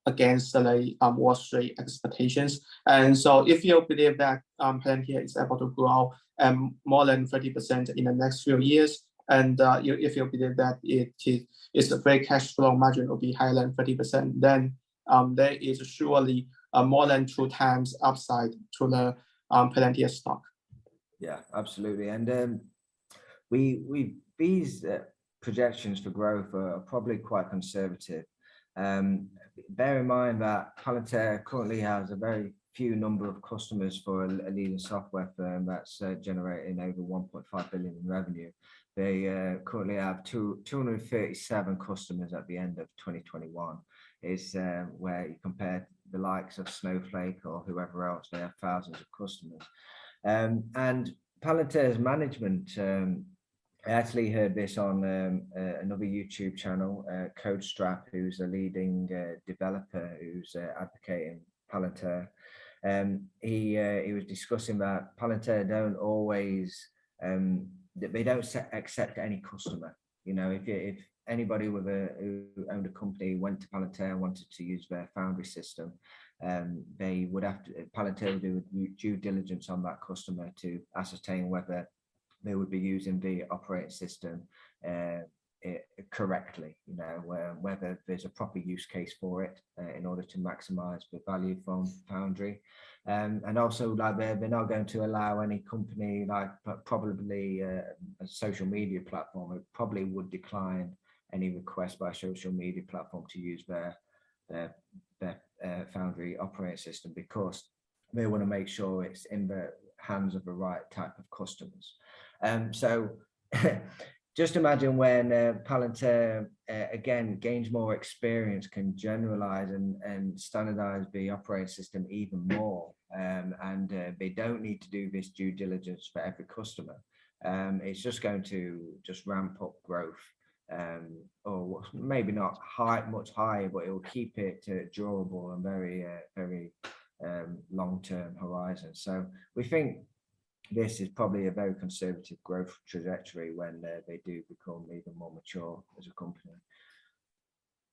against the Wall Street expectations. And so if you believe that Palantir is able to grow more than 30% in the next few years, and if you believe that its free cash flow margin will be higher than 30%, then there is surely more than 2 times upside to the Palantir stock. Yeah, absolutely. And these projections for growth are probably quite conservative. Bear in mind that Palantir currently has a very few number of customers for a leading software firm that's generating over 1.5 billion in revenue. They currently have 237 customers at the end of 2021. Is where you compare the likes of Snowflake or whoever else, they have thousands of customers. And Palantir's management, I actually heard this on another YouTube channel, CodeStrap, who's a leading developer who's advocating Palantir. He was discussing that Palantir don't always, they don't accept any customer. You know, if anybody who owned a company went to Palantir and wanted to use their Foundry system, they would have to, Palantir would do due diligence on that customer to ascertain whether they would be using the operating system correctly, you know, whether there's a proper use case for it in order to maximize the value from Foundry. And also, like, they're not going to allow any company, like probably a social media platform, it probably would decline any request by a social media platform to use their Foundry operating system, because they want to make sure it's in the hands of the right type of customers. So just imagine when Palantir again gains more experience, can generalize and standardize the operating system even more, and they don't need to do this due diligence for every customer. It's just going to just ramp up growth, or maybe not much higher, but it will keep it durable and very long-term horizon. So we think this is probably a very conservative growth trajectory when they do become even more mature as a company.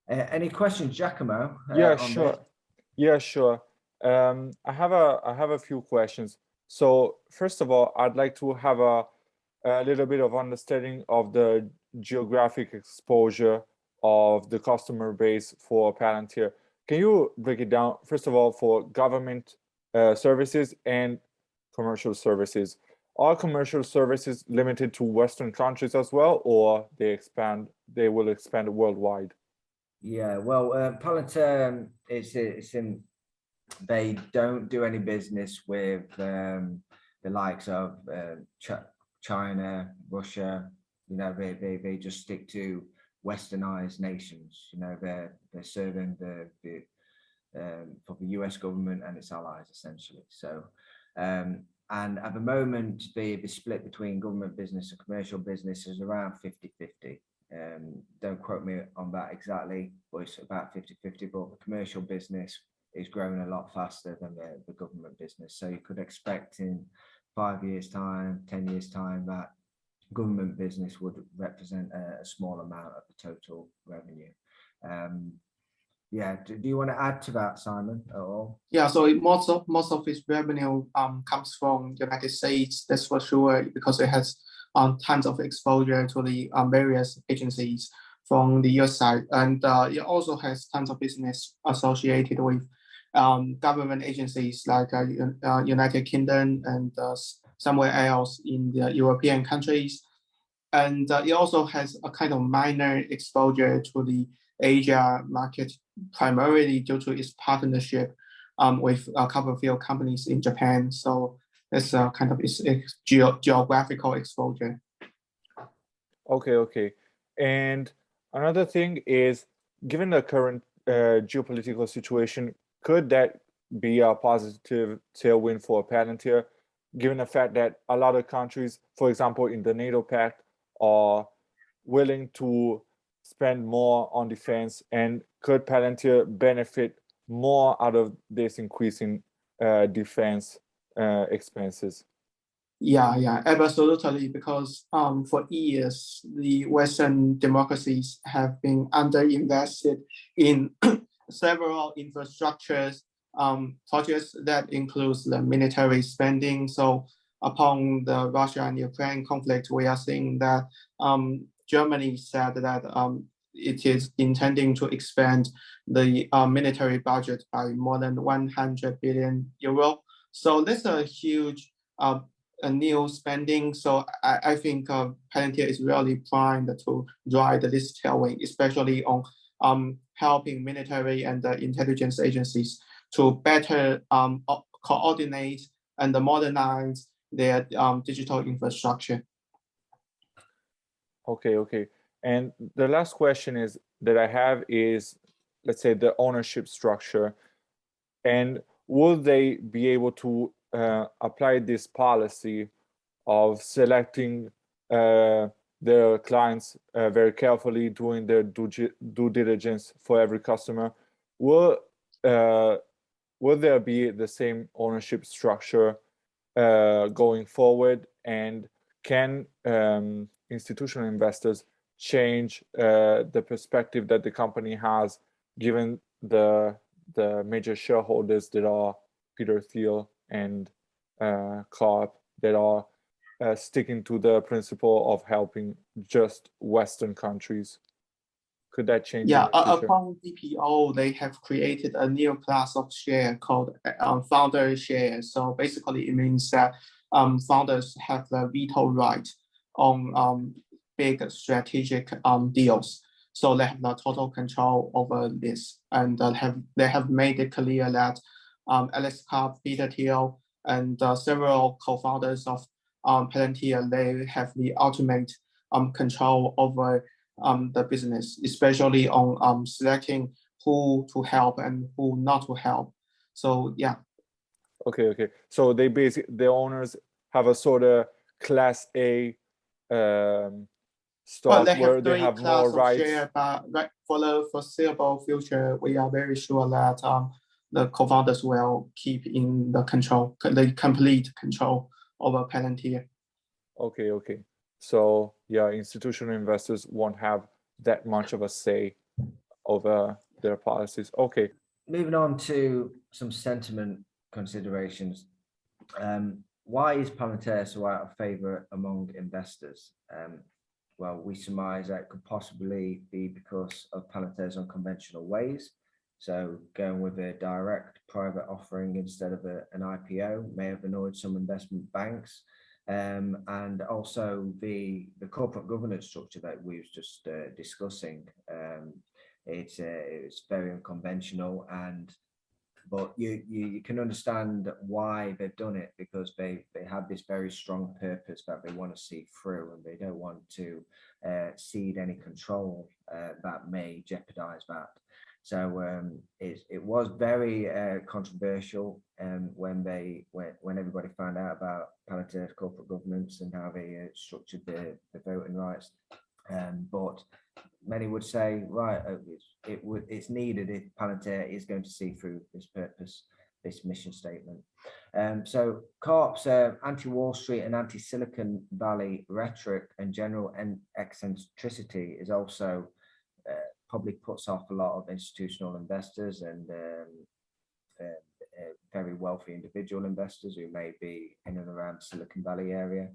Any questions, Giacomo? Yeah, sure. This? Yeah, sure. I have a few questions. So first of all, I'd like to have a little bit of understanding of the geographic exposure of the customer base for Palantir. Can you break it down, first of all, for government services and commercial services? Are commercial services limited to Western countries as well, or they will expand worldwide? Yeah, well, Palantir they don't do any business with the likes of China, Russia. You know, they just stick to Westernized nations. You know, they're serving for the US government and its allies, essentially. So, and at the moment, the split between government business and commercial business is around 50-50. Don't quote me on that exactly, but it's about 50-50. But the commercial business is growing a lot faster than the government business. So you could expect in 5 years' time, 10 years' time, that government business would represent a small amount of the total revenue. Yeah, do you want to add to that, Simon, at all? Yeah, so most of its revenue comes from the United States, that's for sure, because it has tons of exposure to the various agencies from the US side. And it also has tons of business associated with government agencies like United Kingdom and somewhere else in the European countries. And it also has a kind of minor exposure to the Asia market, primarily due to its partnership with a couple of few companies in Japan. So it's kind of its geographical exposure. Okay. And another thing is, given the current geopolitical situation, could that be a positive tailwind for Palantir, given the fact that a lot of countries, for example, in the NATO pact, are willing to spend more on defense, and could Palantir benefit more out of this increasing defense expenses? Yeah, absolutely. Because for years, the Western democracies have been underinvested in several infrastructures projects that includes the military spending. So upon the Russia and Ukraine conflict, we are seeing that Germany said that it is intending to expand the military budget by more than 100 billion euro. So that's a huge a new spending. So I think Palantir is really primed to drive this tailwind, especially on helping military and the intelligence agencies to better coordinate and modernize their digital infrastructure. Okay. And the last question is that I have is, let's say, the ownership structure, and will they be able to apply this policy of selecting their clients very carefully, doing their due diligence for every customer? Will there be the same ownership structure going forward? And can institutional investors change the perspective that the company has, given the major shareholders that are Peter Thiel and Carp, that are sticking to the principle of helping just Western countries? Could that change? Yeah, in the future? upon DPO, they have created a new class of share called founder shares. So basically, it means that founders have the veto right on big strategic deals. So they have the total control over this, and they have made it clear that Alex Karp, Peter Thiel, and several co-founders of Palantir, they have the ultimate control over the business, especially on selecting who to help and who not to help. So yeah. Okay. So the owners have a sort of class A stock where they have more rights. Share, but for the foreseeable future, we are very sure that the co-founders will keep in the complete control over Palantir. Okay. So yeah, institutional investors won't have that much of a say over their policies. Okay. Moving on to some sentiment considerations. Why is Palantir so out of favor among investors? Well, we surmise that it could possibly be because of Palantir's unconventional ways. So going with a direct private offering instead of an IPO may have annoyed some investment banks. And also the corporate governance structure that we was just discussing. It's very unconventional, but you can understand why they've done it, because they have this very strong purpose that they want to see through, and they don't want to cede any control that may jeopardize that. So it was very controversial when everybody found out about Palantir's corporate governance and how they structured the voting rights. But many would say, right, it's needed if Palantir is going to see through this purpose, this mission statement. So Carp's anti-Wall Street and anti-Silicon Valley rhetoric and general eccentricity is also probably puts off a lot of institutional investors and very wealthy individual investors who may be in and around Silicon Valley area.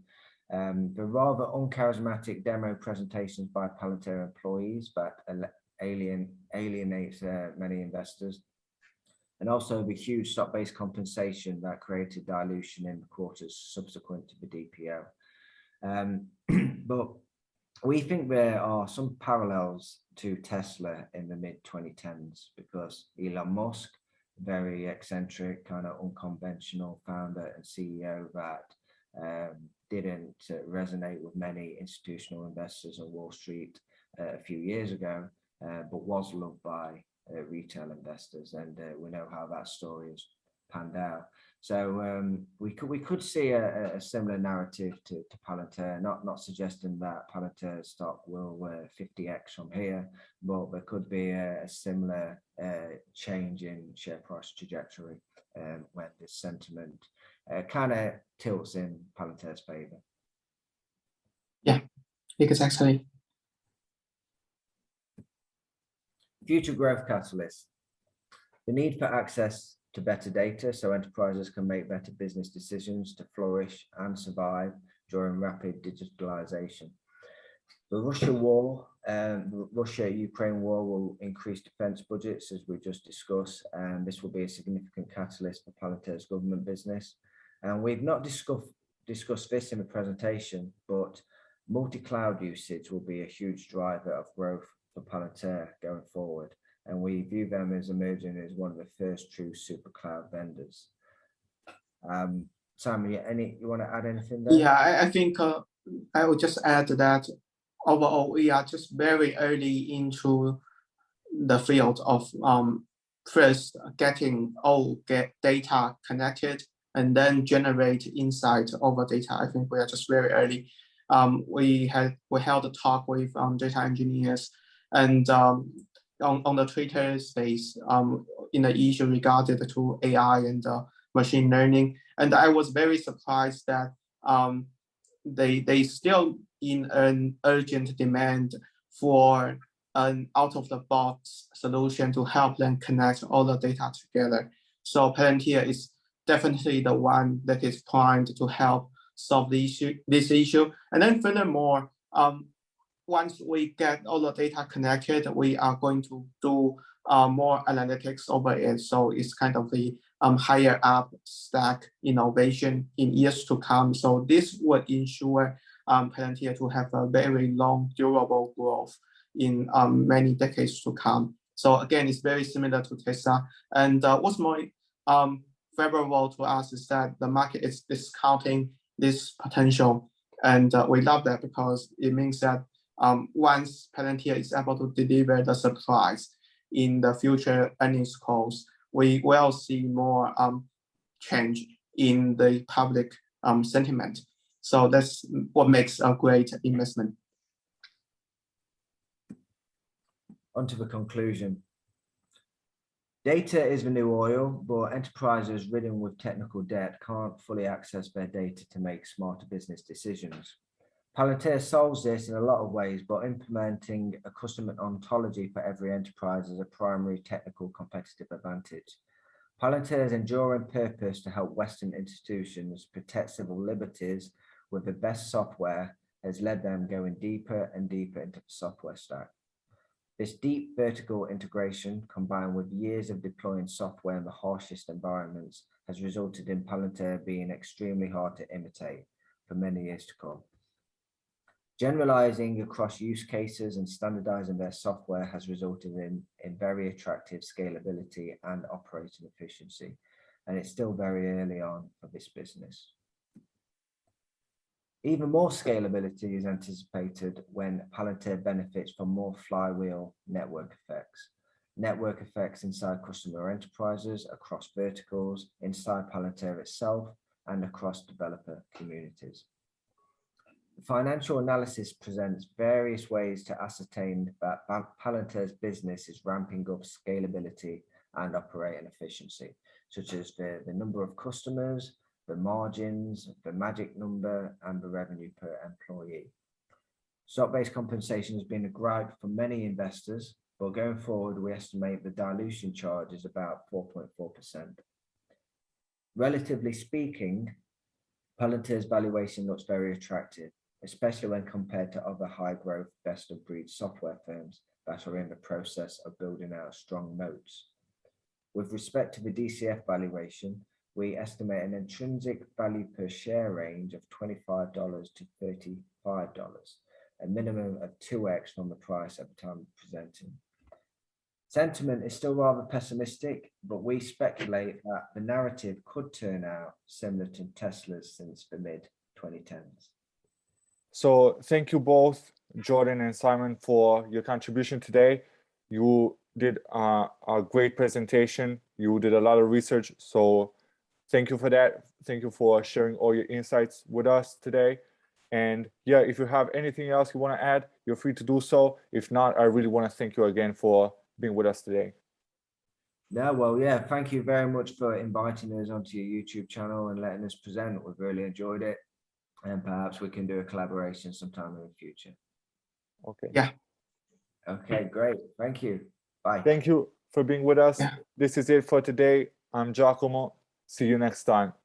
The rather uncharismatic demo presentations by Palantir employees that alienates many investors, and also the huge stock-based compensation that created dilution in the quarters subsequent to the DPO. But we think there are some parallels to Tesla in the mid-2010s, because Elon Musk, very eccentric, kind of unconventional founder and CEO that didn't resonate with many institutional investors on Wall Street, a few years ago, but was loved by retail investors, and we know how that story has panned out. So we could see a similar narrative to Palantir, not suggesting that Palantir stock will 50x from here, but there could be a similar change in share price trajectory when this sentiment kind of tilts in Palantir's favor. Yeah, exactly. Future growth catalysts. The need for access to better data so enterprises can make better business decisions to flourish and survive during rapid digitalization. The Russia war, the Russia-Ukraine war will increase defense budgets, as we just discussed, and this will be a significant catalyst for Palantir's government business. And we've not discussed this in the presentation, but multi-cloud usage will be a huge driver of growth for Palantir going forward. And we view them as emerging as one of the first true super cloud vendors. Simon, you want to add anything there? Yeah, I think I would just add that overall, we are just very early into the field of first getting all data connected and then generate insight over data. I think we are just very early. We held a talk with data engineers, and on the Twitter space in the issue regarded to AI and machine learning. And I was very surprised that they still in an urgent demand for an out-of-the-box solution to help them connect all the data together. So Palantir is definitely the one that is primed to help solve this issue. And then furthermore, once we get all the data connected, we are going to do more analytics over it. So it's kind of the higher up stack innovation in years to come. So this would ensure Palantir to have a very long, durable growth in many decades to come. So again, it's very similar to Tesla. And what's more favorable to us is that the market is discounting this potential. And we love that because it means that once Palantir is able to deliver the surprise in the future earnings calls, we will see more change in the public sentiment. So that's what makes a great investment. On to the conclusion. Data is the new oil, but enterprises ridden with technical debt can't fully access their data to make smarter business decisions. Palantir solves this in a lot of ways, but implementing a customer ontology for every enterprise is a primary technical competitive advantage. Palantir's enduring purpose to help Western institutions protect civil liberties with the best software has led them going deeper and deeper into the software stack. This deep vertical integration, combined with years of deploying software in the harshest environments, has resulted in Palantir being extremely hard to imitate for many years to come. Generalizing across use cases and standardizing their software has resulted in very attractive scalability and operating efficiency, and it's still very early on for this business. Even more scalability is anticipated when Palantir benefits from more flywheel network effects inside customer enterprises, across verticals, inside Palantir itself, and across developer communities. The financial analysis presents various ways to ascertain that Palantir's business is ramping up scalability and operating efficiency, such as the number of customers, the margins, the magic number, and the revenue per employee. Stock-based compensation has been a gripe for many investors, but going forward, we estimate the dilution charge is about 4.4%. Relatively speaking, Palantir's valuation looks very attractive, especially when compared to other high-growth, best-of-breed software firms that are in the process of building out strong moats. With respect to the DCF valuation, we estimate an intrinsic value per share range of $25 to $35, a minimum of 2x from the price at the time of presenting. Sentiment is still rather pessimistic, but we speculate that the narrative could turn out similar to Tesla's since the mid-2010s. So thank you both. Jordan and Simon for your contribution today. You did a great presentation. You did a lot of research. So thank you for that. Thank you for sharing all your insights with us today. And yeah, if you have anything else you want to add, you're free to do so. If not, I really want to thank you again for being with us today. Yeah, well, yeah, thank you very much for inviting us onto your YouTube channel and letting us present. We've really enjoyed it. And perhaps we can do a collaboration sometime in the future. Okay. Yeah. Okay, great. Thank you. Bye. Thank you for being with us. Yeah. This is it for today. I'm Giacomo. See you next time.